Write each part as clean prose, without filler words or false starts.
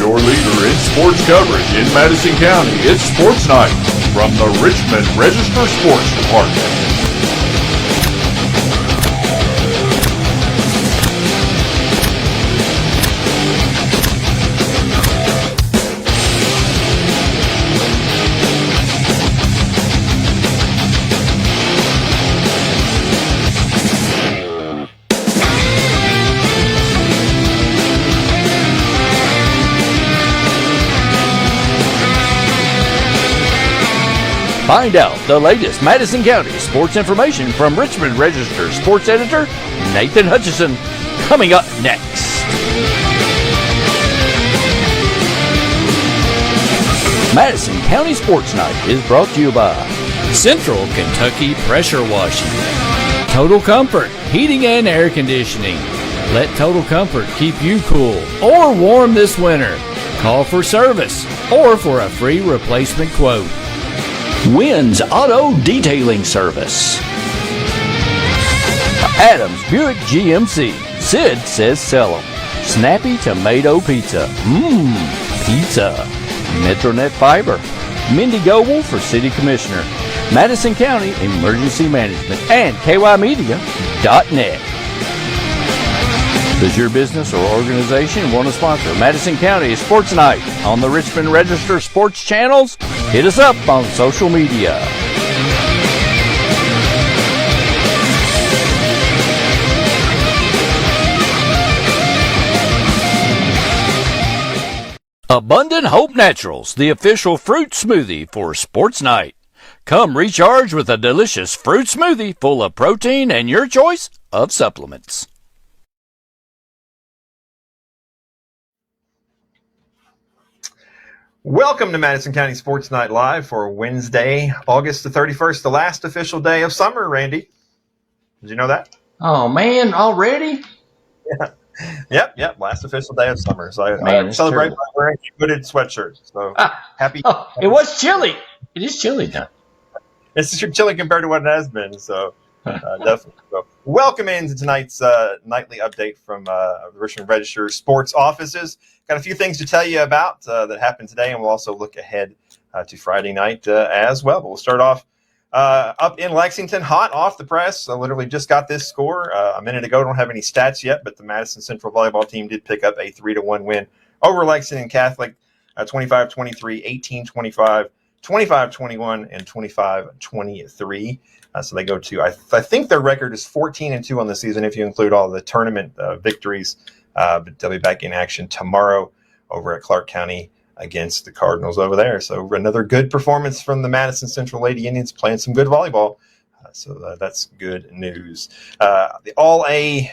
Your leader in sports coverage in Madison County, it's Sports Night from the Richmond Register Sports Department. Find out the latest Madison County sports information from Richmond Register sports editor Nathan Hutchison, coming up next. Madison County Sports Night is brought to you by Central Kentucky Pressure Washing, Total Comfort Heating and Air Conditioning. Let Total Comfort keep you cool or warm this winter. Call for service or for a free replacement quote. Wynn's Auto Detailing Service. Adams Buick GMC. Sid says sell 'em. Snappy Tomato Pizza. Pizza. Metronet Fiber. Mendi Goble for City Commissioner. Madison County Emergency Management. And KYmedia.net. Does your business or organization want to sponsor Madison County Sports Night on the Richmond Register Sports channels? Hit us up on social media. Abundant Hope Naturals, the official fruit smoothie for Sports Night. Come recharge with a delicious fruit smoothie full of protein and your choice of supplements. Welcome to Madison County Sports Night Live for Wednesday, August the 31st, the last official day of summer, Randy. Did you know that? Oh, man, already? Yeah. Yep, last official day of summer. So I celebrate by wearing a hooded sweatshirt. So happy. Oh, it was chilly. It is chilly now. It's chilly compared to what it has been, so definitely. So, welcome into tonight's nightly update from the Richmond Register sports offices. Got a few things to tell you about that happened today, and we'll also look ahead to Friday night as well. But we'll start off up in Lexington, hot off the press. I literally just got this score a minute ago. Don't have any stats yet, but the Madison Central volleyball team did pick up a 3-1 win over Lexington Catholic, 25-23, 18-25, 25-21, and 25-23. So they go to, I think their record is 14-2 on the season if you include all the tournament victories. But they'll be back in action tomorrow over at Clark County against the Cardinals over there. So another good performance from the Madison Central Lady Indians, playing some good volleyball. So that's good news. The All-A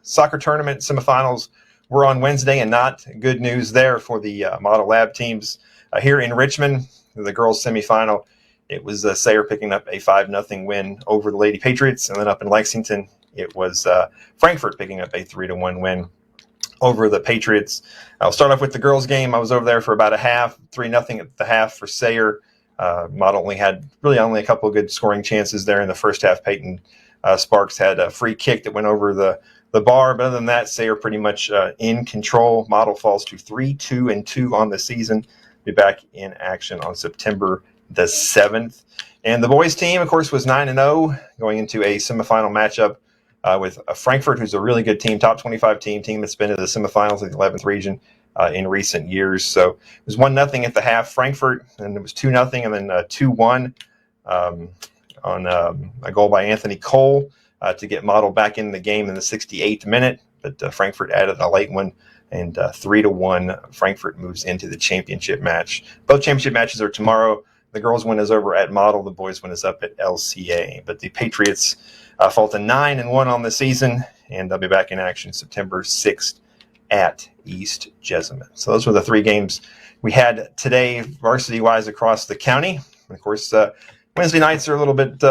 soccer tournament semifinals were on Wednesday, and not good news there for the Model Lab teams here in Richmond. The girls semifinal, it was Sayre picking up a 5-0 win over the Lady Patriots, and then up in Lexington, it was Frankfort picking up a 3-1 win over the Patriots. I'll start off with the girls' game. I was over there for about a half, 3-0 at the half for Sayre. Model only had only a couple of good scoring chances there in the first half. Peyton Sparks had a free kick that went over the bar, but other than that, Sayre pretty much in control. Model falls to 3-2 on the season. Be back in action on September the 7th. And the boys' team, of course, was 9-0 going into a semifinal matchup with Frankfort, who's a really good team, top 25 team that's been to the semifinals of the 11th region in recent years. So it was 1-0 at the half, Frankfort, and it was 2-0, and then 2-1 on a goal by Anthony Cole to get Model back in the game in the 68th minute. But Frankfort added a late one, and 3-1, Frankfort moves into the championship match. Both championship matches are tomorrow. The girls' win is over at Model. The boys' win is up at LCA. But the Patriots fall to 9-1 on the season, and they'll be back in action September 6th at East Jessamine. So those were the three games we had today, varsity-wise, across the county. And of course, Wednesday nights are a little bit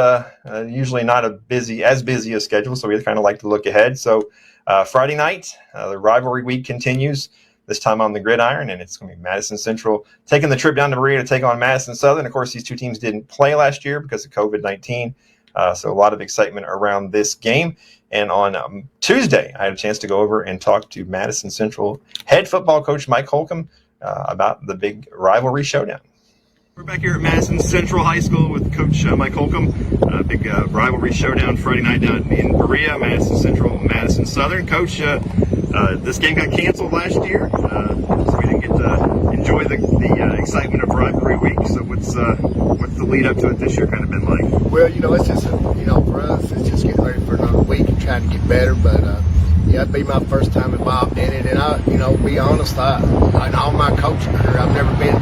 usually not as busy a schedule, so we kind of like to look ahead. So Friday night, the rivalry week continues, this time on the gridiron, and it's going to be Madison Central taking the trip down to Berea to take on Madison Southern. Of course, these two teams didn't play last year because of COVID-19. So a lot of excitement around this game. And on Tuesday, I had a chance to go over and talk to Madison Central head football coach Mike Holcomb about the big rivalry showdown. We're back here at Madison Central High School with Coach Mike Holcomb. Big rivalry showdown Friday night down in Berea, Madison Central, Madison Southern. Coach, this game got canceled last year, so we didn't get to enjoy the excitement of rivalry week. So what's the lead up to it this year kind of been like? Well, it's just for us, it's just getting ready for another week and trying to get better. But yeah, it'd be my first time involved in it, and to be honest, in all my coaching career, I've never been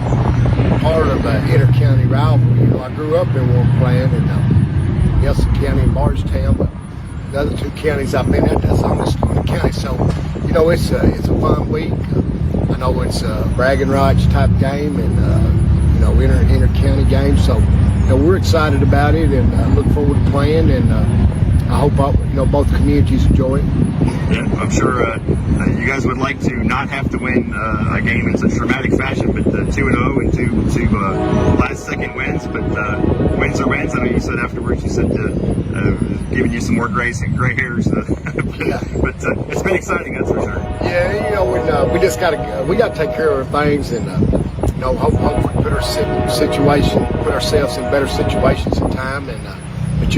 part of an inter-county rivalry. I grew up in one plant in Nelson County and Bardstown, but the other two counties I've been at, that's almost 20 counties. So, it's a fun week. I know it's a bragging rights type game and, inter-county game. So, we're excited about it and look forward to playing, and I hope both communities enjoy it. Yeah, I'm sure you guys would like to not have to win a game in such dramatic fashion, but 2-0 and two last-second wins. But wins are wins. I know you said afterwards, giving you some more gray hairs. But it's been exciting, that's for sure. Yeah, we just got to take care of our things and hopefully put ourselves in better situations in time. But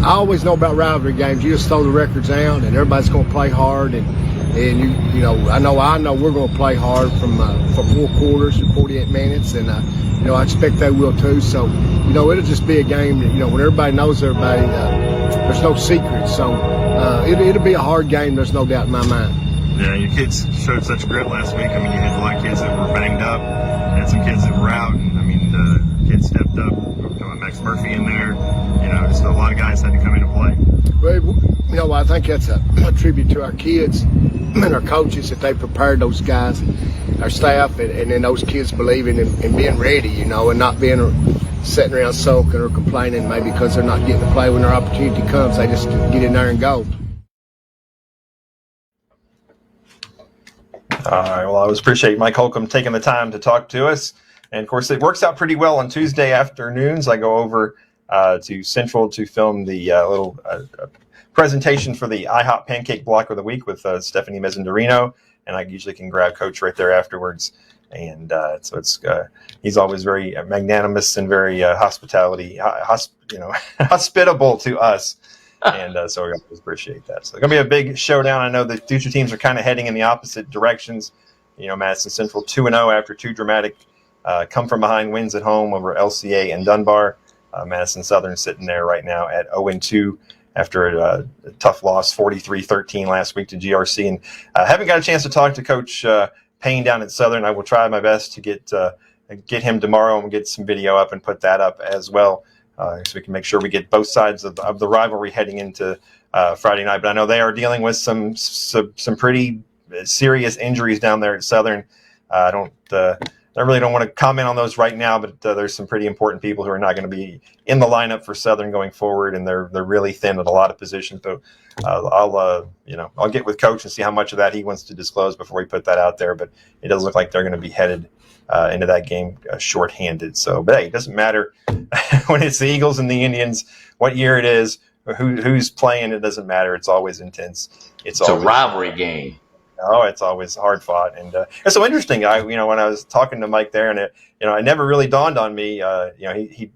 I always know about rivalry games. You just throw the records out, and everybody's going to play hard. And I know we're going to play hard from 4 quarters to 48 minutes, and I expect they will too. So it'll just be a game that when everybody knows everybody, there's no secrets. So it'll be a hard game. There's no doubt in my mind. Yeah, your kids showed such grit last week. I mean, you had a lot of kids that were banged up, and some kids that were out. And kids stepped up. Max Murphy in there. Just a lot of guys had to come in and play. Well, I think that's a tribute to our kids and our coaches that they prepared those guys, our staff, and then those kids believing in being ready, and not being sitting around sulking or complaining maybe because they're not getting to play when their opportunity comes. They just get in there and go. All right. Well, I always appreciate Mike Holcomb taking the time to talk to us. And, of course, it works out pretty well on Tuesday afternoons. I go over to Central to film the little presentation for the IHOP Pancake Block of the Week with Stephanie Mezzandorino, and I usually can grab Coach right there afterwards. And so he's always very magnanimous and very hospitable to us. And so we always appreciate that. So it's going to be a big showdown. I know the two teams are kind of heading in the opposite directions. Madison Central 2-0 after 2 dramatic come-from-behind wins at home over LCA and Dunbar. Madison Southern sitting there right now at 0-2 after a tough loss, 43-13 last week to GRC. And I haven't got a chance to talk to Coach Payne down at Southern. I will try my best to get him tomorrow and get some video up and put that up as well, so we can make sure we get both sides of the rivalry heading into Friday night. But I know they are dealing with some pretty serious injuries down there at Southern. I really don't want to comment on those right now, but there's some pretty important people who are not going to be in the lineup for Southern going forward, and they're really thin at a lot of positions. So I'll get with Coach and see how much of that he wants to disclose before we put that out there. But it does look like they're going to be headed into that game shorthanded. So, but hey, it doesn't matter when it's the Eagles and the Indians, what year it is, who's playing. It doesn't matter. It's always intense. It's always a rivalry game. Oh, it's always hard fought, and it's so interesting. When I was talking to Mike there, and it never really dawned on me.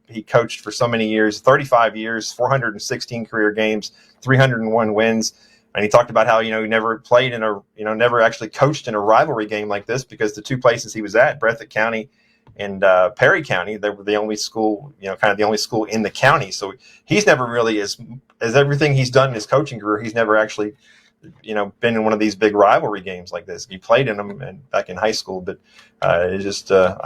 He coached for so many years, 35 years, 416 career games, 301 wins, and he talked about how he never played in never actually coached in a rivalry game like this because the two places he was at, Breathitt County and Perry County, they were the only school, kind of the only school in the county. So he's never really, as everything he's done in his coaching career, he's never actually been in one of these big rivalry games like this. He played in them back in high school, but I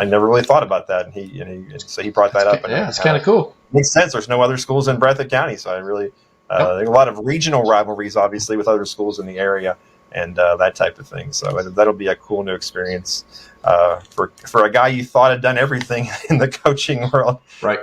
never really thought about that. And so he brought that up. And it's kind of cool. Makes sense. There's no other schools in Breathitt County, so I really there are a lot of regional rivalries, obviously, with other schools in the area and that type of thing. So that'll be a cool new experience for a guy you thought had done everything in the coaching world, right?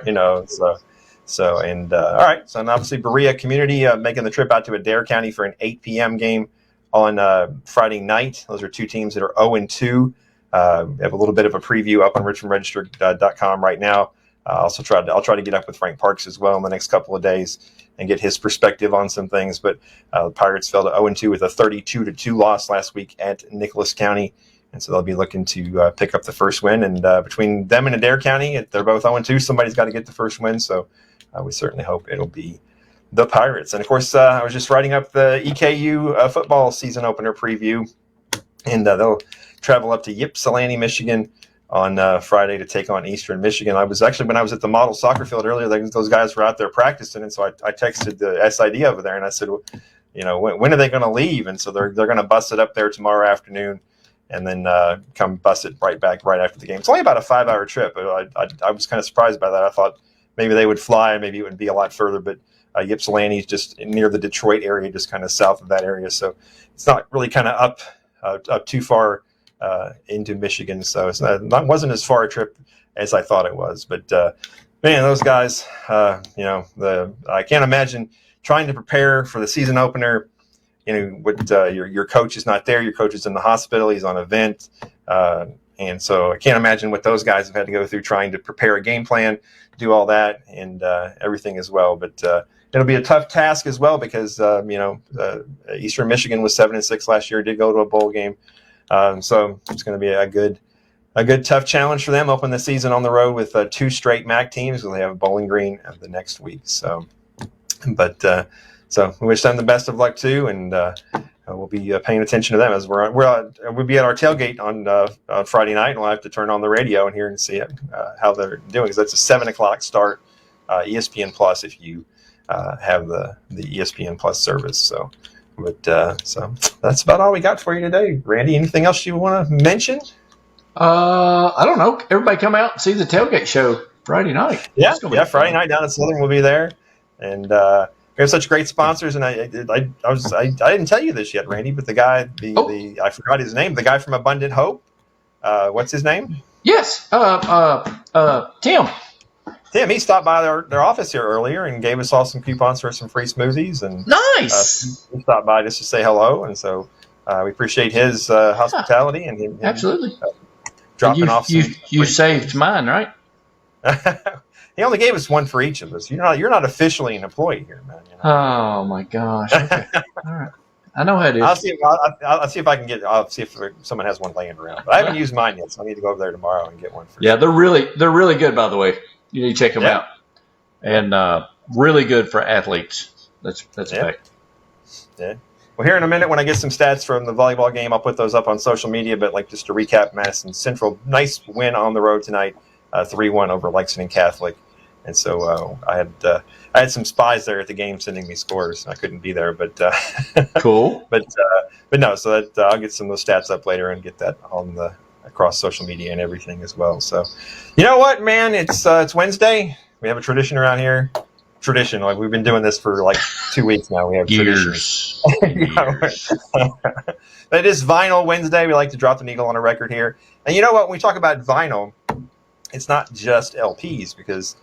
So, and all right. So, and obviously, Berea community making the trip out to Adair County for an 8 p.m. game on Friday night. Those are two teams that are 0-2. We have a little bit of a preview up on RichmondRegister.com right now. I'll try to get up with Frank Parks as well in the next couple of days and get his perspective on some things. But the Pirates fell to 0-2 with a 32-2 loss last week at Nicholas County. And so they'll be looking to pick up the first win. And between them and Adair County, they're both 0-2. Somebody's got to get the first win. So we certainly hope it'll be the Pirates. And, of course, I was just writing up the EKU football season opener preview. And they'll travel up to Ypsilanti, Michigan on Friday to take on Eastern Michigan. When I was at the model soccer field earlier, those guys were out there practicing. And so I texted the SID over there and I said, well, when are they going to leave? And so they're going to bus it up there tomorrow afternoon and then come bus it right back right after the game. It's only about a 5-hour trip. I was kind of surprised by that. I thought maybe they would fly, maybe it would be a lot further, but Ypsilanti is just near the Detroit area, just kind of south of that area. So it's not really kind of up too far into Michigan. So it wasn't as far a trip as I thought it was. But, man, those guys, I can't imagine trying to prepare for the season opener. Your coach is not there. Your coach is in the hospital. He's on a vent. And so I can't imagine what those guys have had to go through trying to prepare a game plan, do all that and everything as well. But it'll be a tough task as well because, Eastern Michigan was 7-6 last year, did go to a bowl game. So it's going to be a good tough challenge for them open the season on the road with 2 straight MAC teams. They have Bowling Green the next week. So we wish them the best of luck too, and we'll be paying attention to them as we'll be at our tailgate on Friday night, and we'll have to turn on the radio and hear and see how they're doing because that's a 7:00 start. ESPN Plus if you have the ESPN Plus service. So that's about all we got for you today. Randy, anything else you want to mention? I don't know. Everybody come out and see the tailgate show Friday night. Yeah, Friday night down at Southern we'll be there, and we have such great sponsors. And I didn't tell you this yet, Randy, but the guy, I forgot his name. The guy from Abundant Hope. What's his name? Yes, Tim. Tim, he stopped by their office here earlier and gave us all some coupons for some free smoothies. And nice. He stopped by just to say hello, and so we appreciate his hospitality and him absolutely dropping off. You saved mine, right? He only gave us one for each of us. You're not officially an employee here, man. Oh my gosh! Okay. All right, I know how it is. I'll see if I can get. I'll see if someone has one laying around. But I haven't used mine yet, so I need to go over there tomorrow and get one. Yeah, they're really good. By the way, you need to check them out, and really good for athletes. That's a fact. Yeah. Well, here in a minute, when I get some stats from the volleyball game, I'll put those up on social media. But just to recap, Madison Central, nice win on the road tonight, 3-1 over Lexington Catholic. And so I had some spies there at the game sending me scores. I couldn't be there, but cool. But no, so that I'll get some of those stats up later and get that on across social media and everything as well. So, you know what, man? It's Wednesday. We have a tradition around here. Tradition, like we've been doing this for like 2 weeks now. We have years. But it is Vinyl Wednesday. We like to drop the needle on a record here. And you know what? When we talk about vinyl, it's not just LPs because.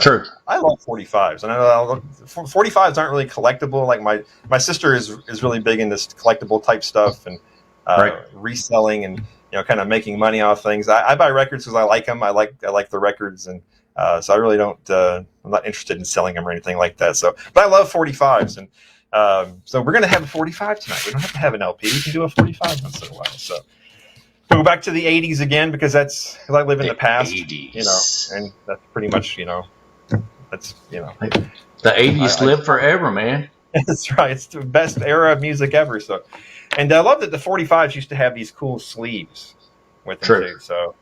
True. I love 45s, and I know 45s aren't really collectible. Like my sister is really big into collectible type stuff and reselling and kind of making money off things. I buy records because I like them. I like the records, and so I really don't. I'm not interested in selling them or anything like that. So, but I love 45s, and so we're gonna have a 45 tonight. We don't have to have an LP. We can do a 45 once in a while. So. Go back to the 80s again because I live in the past, 80s. And that's pretty much, that's, The 80s live forever, man. That's right. It's the best era of music ever. So, and I love that the 45s used to have these cool sleeves with them too. So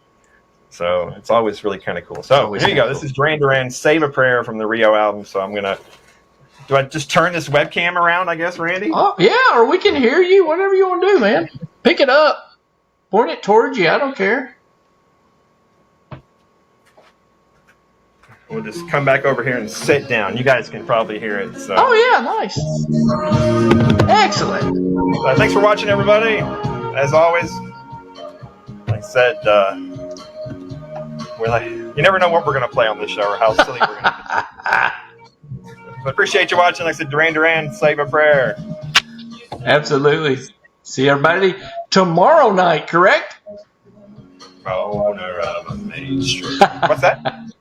it's always really kind of cool. So here you go. Cool. This is Duran Duran, Save a Prayer from the Rio album. So do I just turn this webcam around, I guess, Randy? Oh, yeah, or we can hear you, whatever you want to do, man. Pick it up. Point it towards you. I don't care. We'll just come back over here and sit down. You guys can probably hear it. So. Oh, yeah. Nice. Excellent. Thanks for watching, everybody. As always, like I said, you never know what we're going to play on this show or how silly we're going to be. But appreciate you watching. Like I said, Duran Duran, Save a Prayer. Absolutely. See everybody tomorrow night, correct? Owner of a Main Street. What's that?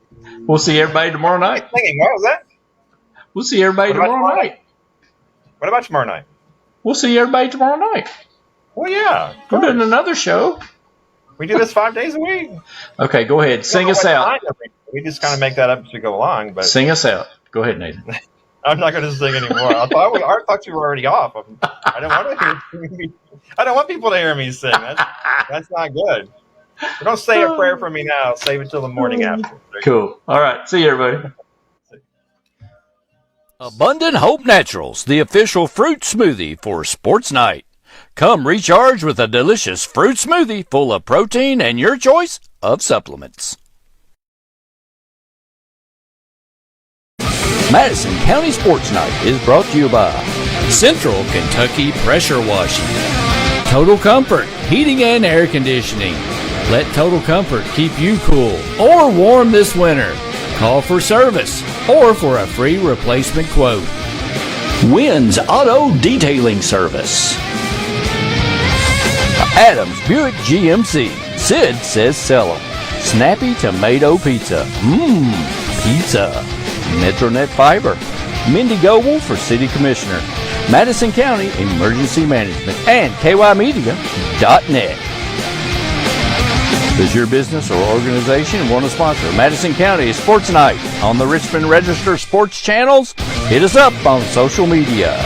We'll see everybody tomorrow night. Singing. What was that? We'll see everybody tomorrow night. What about tomorrow night? We'll see everybody tomorrow night. Well, yeah. We're doing another show. We do this 5 days a week. Okay, go ahead. Sing us out. We just kind of make that up as we go along. But sing us out. Go ahead, Nathan. I'm not going to sing anymore. I thought you were already off. I don't want people to hear me sing. That's not good. So don't say a prayer for me now. Save it till the morning after. Cool. All right. See you, everybody. Abundant Hope Naturals, the official fruit smoothie for Sports Night. Come recharge with a delicious fruit smoothie full of protein and your choice of supplements. Madison County Sports Night is brought to you by Central Kentucky Pressure Washing, Total Comfort Heating and Air Conditioning. Let Total Comfort keep you cool or warm this winter. Call for service or for a free replacement quote. Wynn's Auto Detailing Service. Adams Buick GMC. Sid says sell 'em. Snappy Tomato Pizza. Pizza. Metronet Fiber. Mendi Goble for City Commissioner. Madison County Emergency Management. And KYmedia.net. Does your business or organization want to sponsor Madison County Sports Night on the Richmond Register Sports channels? Hit us up on social media.